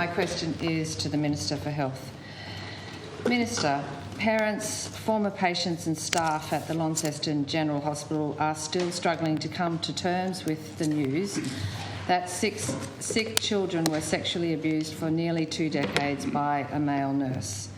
My question is to the Minister for Health. Minister, parents, former patients and staff at the Launceston General Hospital are still struggling to come to terms with the news that six sick children were sexually abused for nearly 2 decades by a male nurse.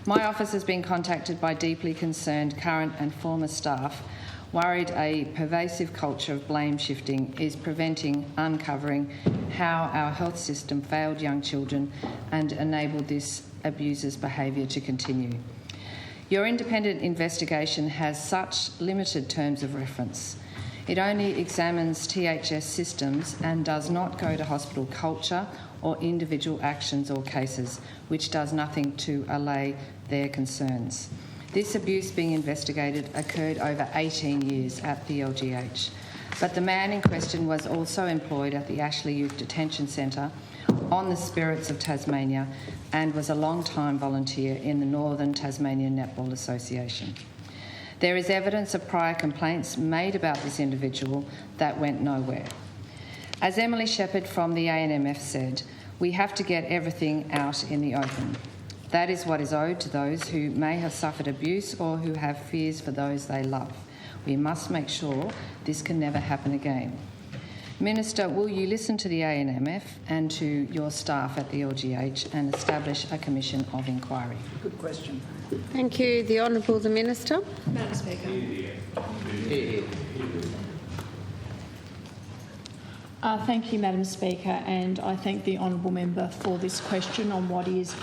My office has been contacted by deeply concerned current and former staff worried a pervasive culture of blame shifting is preventing uncovering how our health system failed young children and enabled this abuser's behaviour to continue. Your independent investigation has such limited terms of reference. It only examines THS systems and does not go to hospital culture or individual actions or cases, which does nothing to allay their concerns. This abuse being investigated occurred over 18 years at the LGH, but the man in question was also employed at the Ashley Youth Detention Centre on the Spirits of Tasmania and was a long-time volunteer in the Northern Tasmanian Netball Association. There is evidence of prior complaints made about this individual that went nowhere. As Emily Shepherd from the ANMF said, we have to get everything out in the open. That is what is owed to those who may have suffered abuse or who have fears for those they love. We must make sure this can never happen again. Minister, will you listen to the ANMF and to your staff at the LGH and establish a commission of inquiry? Good question. Thank you. The Honourable the Minister. Madam Speaker. Thank you, Madam Speaker, and I thank the Honourable Member for this question on what is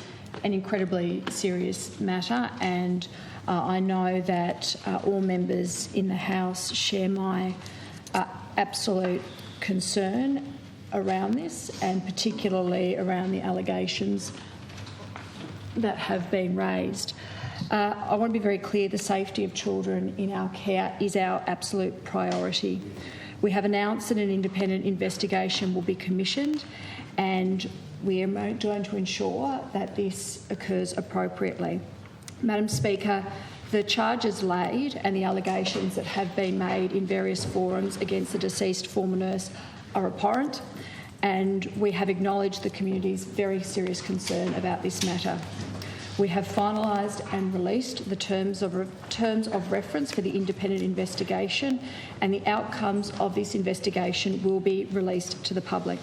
an incredibly serious matter, and I know that all members in the House share my absolute concern around this, and particularly around the allegations that have been raised. I want to be very clear, the safety of children in our care is our absolute priority. We have announced that an independent investigation will be commissioned, and we are going to ensure that this occurs appropriately. Madam Speaker, the charges laid and the allegations that have been made in various forums against the deceased former nurse are abhorrent, and we have acknowledged the community's very serious concern about this matter. We have finalised and released the terms of reference for the independent investigation, and the outcomes of this investigation will be released to the public.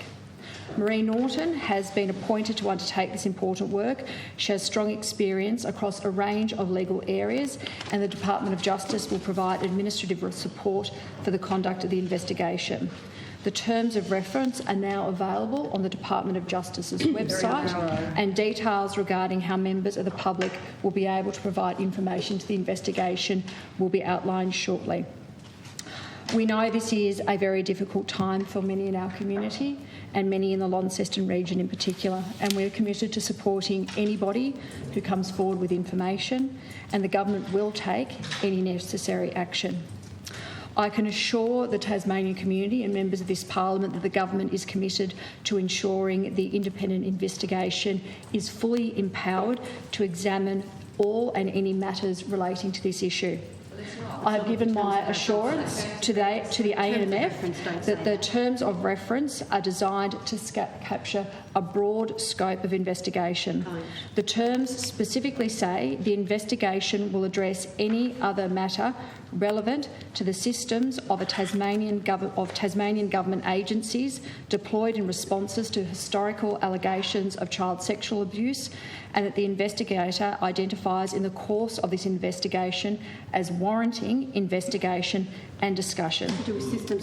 Marie Norton has been appointed to undertake this important work. She has strong experience across a range of legal areas, and the Department of Justice will provide administrative support for the conduct of the investigation. The terms of reference are now available on the Department of Justice's website, and details regarding how members of the public will be able to provide information to the investigation will be outlined shortly. We know this is a very difficult time for many in our community and many in the Launceston region in particular, and we're committed to supporting anybody who comes forward with information, and the government will take any necessary action. I can assure the Tasmanian community and members of this parliament that the government is committed to ensuring the independent investigation is fully empowered to examine all and any matters relating to this issue. I have given my assurance to the ANMF that the terms of reference are designed to capture a broad scope of investigation. The terms specifically say the investigation will address any other matter relevant to the systems of Tasmanian government agencies deployed in responses to historical allegations of child sexual abuse, and that the investigator identifies in the course of this investigation as warranting investigation and discussion.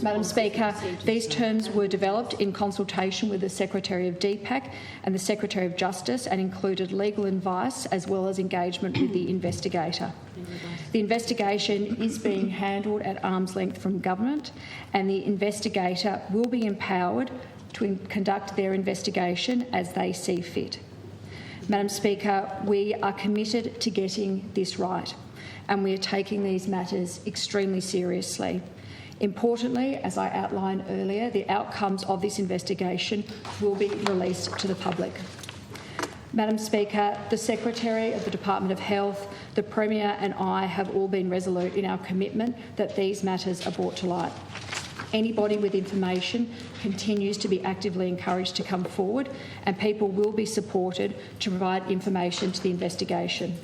Madam Speaker, these terms were developed in consultation with the Secretary of DPAC and the Secretary of Justice, and included legal advice as well as engagement with the investigator. The investigation is being handled at arm's length from government, and the investigator will be empowered to conduct their investigation as they see fit. Madam Speaker, we are committed to getting this right, and we are taking these matters extremely seriously. Importantly, as I outlined earlier, the outcomes of this investigation will be released to the public. Madam Speaker, the Secretary of the Department of Health, the Premier and I have all been resolute in our commitment that these matters are brought to light. Anybody with information continues to be actively encouraged to come forward, and people will be supported to provide information to the investigation.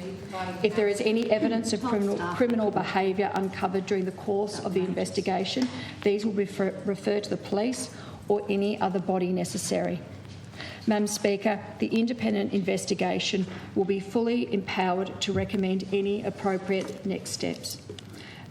If there is any evidence of criminal behaviour uncovered during the course of the investigation, these will be referred to the police or any other body necessary. Madam Speaker, the independent investigation will be fully empowered to recommend any appropriate next steps.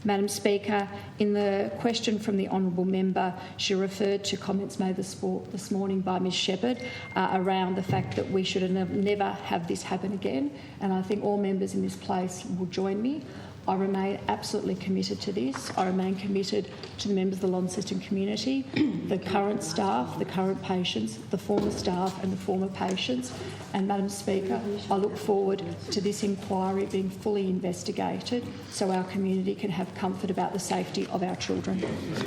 Madam Speaker, in the question from the honourable member, she referred to comments made this morning by Ms Shepherd around the fact that we should never have this happen again, and I think all members in this place will join me. I remain absolutely committed to this. I remain committed to the members of the Launceston community, the current staff, the current patients, the former staff and the former patients. And Madam Speaker, I look forward to this inquiry being fully investigated so our community can have comfort about the safety of our children.